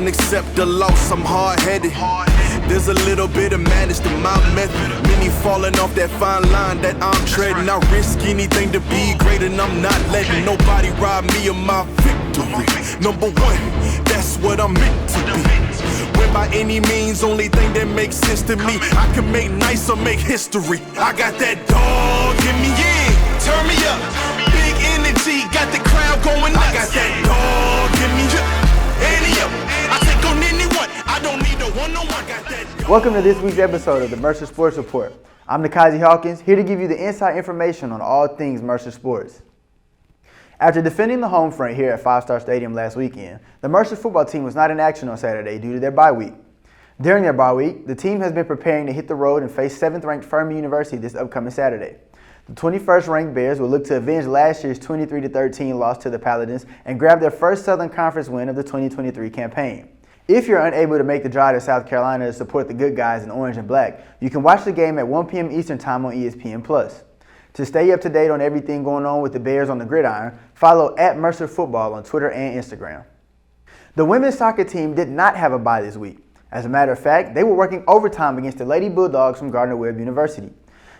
accept the loss, I'm hard-headed. There's a little bit of madness to my method. Many falling off that fine line that I'm treading. I risk anything to be great, and I'm not letting nobody rob me of my victory. Number one, that's what I'm meant to be. When by any means, only thing that makes sense to me, I can make nice or make history. I got that dog in me, yeah, turn me up. Big energy, got the crowd going nuts. I got that dog in me, ante up. I take on anyone, I don't need a one-on-one. Got that dog. Welcome to this week's episode of the Mercer Sports Report. I'm Nakazi Hawkins, here to give you the inside information on all things Mercer Sports. After defending the home front here at Five Star Stadium last weekend, the Mercer football team was not in action on Saturday due to their bye week. During their bye week, the team has been preparing to hit the road and face 7th-ranked Furman University this upcoming Saturday. The 21st-ranked Bears will look to avenge last year's 23-13 loss to the Paladins and grab their first Southern Conference win of the 2023 campaign. If you're unable to make the drive to South Carolina to support the good guys in orange and black, you can watch the game at 1 p.m. Eastern Time on ESPN+. To stay up to date on everything going on with the Bears on the gridiron, follow @Mercer Football on Twitter and Instagram. The women's soccer team did not have a bye this week. As a matter of fact, they were working overtime against the Lady Bulldogs from Gardner-Webb University.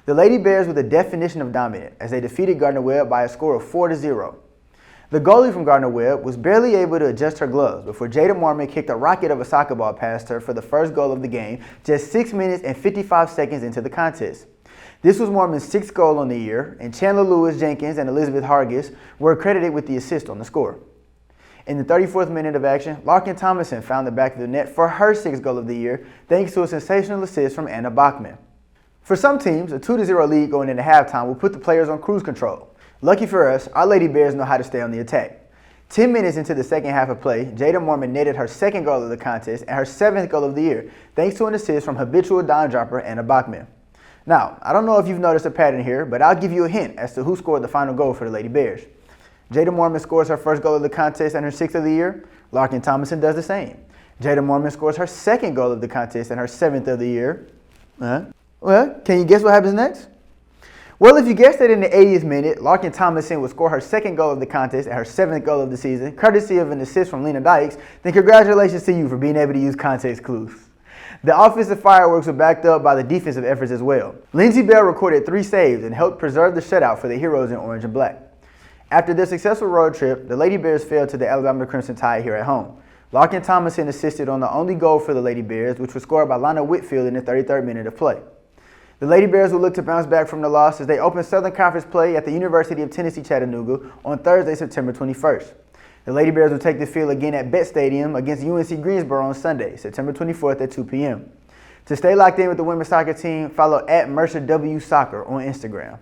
The Lady Bears were the definition of dominant as they defeated Gardner-Webb by a score of 4-0. The goalie from Gardner-Webb was barely able to adjust her gloves before Jada Mormon kicked a rocket of a soccer ball past her for the first goal of the game just 6 minutes and 55 seconds into the contest. This was Mormon's 6th goal on the year, and Chandler Lewis Jenkins and Elizabeth Hargis were credited with the assist on the score. In the 34th minute of action, Larkin Thomason found the back of the net for her 6th goal of the year thanks to a sensational assist from Anna Bachman. For some teams, a 2-0 lead going into halftime will put the players on cruise control. Lucky for us, our Lady Bears know how to stay on the attack. 10 minutes into the second half of play, Jada Mormon netted her 2nd goal of the contest and her 7th goal of the year thanks to an assist from habitual dime dropper Anna Bachman. Now, I don't know if you've noticed a pattern here, but I'll give you a hint as to who scored the final goal for the Lady Bears. Jada Mormon scores her 1st goal of the contest and her 6th of the year. Larkin Thomason does the same. Jada Mormon scores her 2nd goal of the contest and her 7th of the year. Well, can you guess what happens next? Well, if you guessed it in the 80th minute, Larkin Thomason would score her 2nd goal of the contest and her 7th goal of the season, courtesy of an assist from Lena Dykes, then congratulations to you for being able to use context clues. The offensive fireworks were backed up by the defensive efforts as well. Lindsey Bell recorded 3 saves and helped preserve the shutout for the Heroes in orange and black. After their successful road trip, the Lady Bears fell to the Alabama Crimson Tide here at home. Larkin Thomason assisted on the only goal for the Lady Bears, which was scored by Lana Whitfield in the 33rd minute of play. The Lady Bears will look to bounce back from the loss as they open Southern Conference play at the University of Tennessee Chattanooga on Thursday, September 21st. The Lady Bears will take the field again at Bet Stadium against UNC Greensboro on Sunday, September 24th at 2 p.m. To stay locked in with the women's soccer team, follow @MercerWSoccer on Instagram.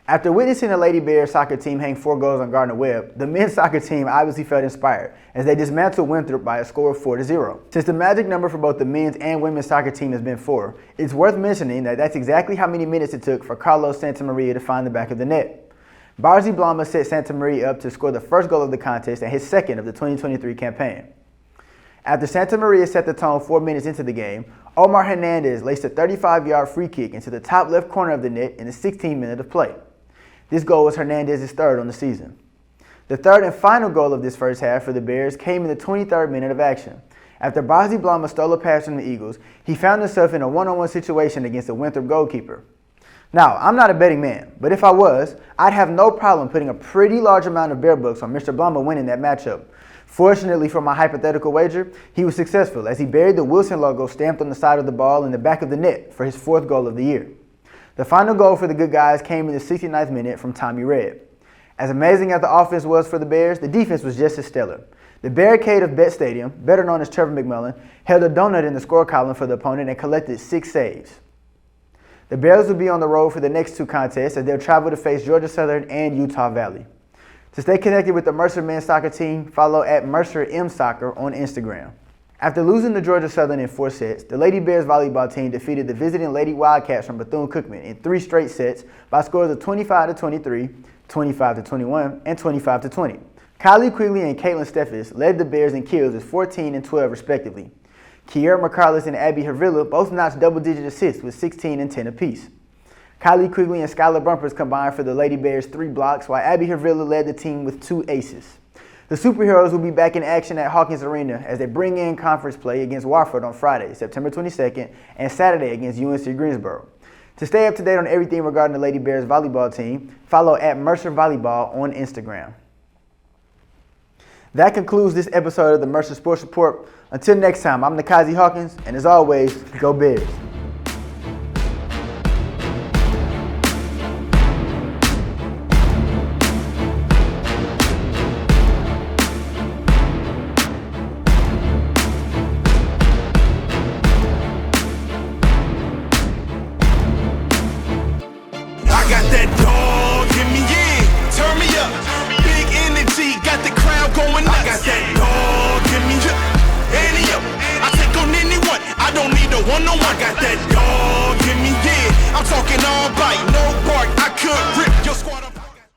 After witnessing the Lady Bears soccer team hang 4 goals on Gardner-Webb, the men's soccer team obviously felt inspired as they dismantled Winthrop by a score of 4-0. Since the magic number for both the men's and women's soccer team has been 4, it's worth mentioning that that's exactly how many minutes it took for Carlos Santamaria to find the back of the net. Barzi Blama set Santamaria up to score the 1st goal of the contest and his 2nd of the 2023 campaign. After Santamaria set the tone 4 minutes into the game, Omar Hernandez laced a 35-yard free kick into the top left corner of the net in the 16th minute of play. This goal was Hernandez's 3rd on the season. The 3rd and final goal of this first half for the Bears came in the 23rd minute of action. After Barzi Blama stole a pass from the Eagles, he found himself in a one-on-one situation against the Winthrop goalkeeper. Now, I'm not a betting man, but if I was, I'd have no problem putting a pretty large amount of bear bucks on Mr. Blama winning that matchup. Fortunately for my hypothetical wager, he was successful as he buried the Wilson logo stamped on the side of the ball in the back of the net for his 4th goal of the year. The final goal for the good guys came in the 69th minute from Tommy Redd. As amazing as the offense was for the Bears, the defense was just as stellar. The barricade of Bet Stadium, better known as Trevor McMillan, held a donut in the score column for the opponent and collected 6 saves. The Bears will be on the road for the next 2 contests as they'll travel to face Georgia Southern and Utah Valley. To stay connected with the Mercer men's soccer team, follow @MercerMSoccer on Instagram. After losing to Georgia Southern in 4 sets, the Lady Bears volleyball team defeated the visiting Lady Wildcats from Bethune-Cookman in 3 straight sets by scores of 25-23, 25-21, and 25-20. Kylie Quigley and Caitlin Steffes led the Bears in kills with 14 and 12 respectively. Kiera McCarless and Abby Havilla both notched double-digit assists with 16 and 10 apiece. Kylie Quigley and Skylar Bumpers combined for the Lady Bears 3 blocks, while Abby Havilla led the team with 2 aces. The Superheroes will be back in action at Hawkins Arena as they bring in conference play against Wofford on Friday, September 22nd, and Saturday against UNC Greensboro. To stay up to date on everything regarding the Lady Bears volleyball team, follow at Mercer Volleyball on Instagram. That concludes this episode of the Mercer Sports Report. Until next time, I'm Nakazi Hawkins, and as always, go Bears. One-on-one, got that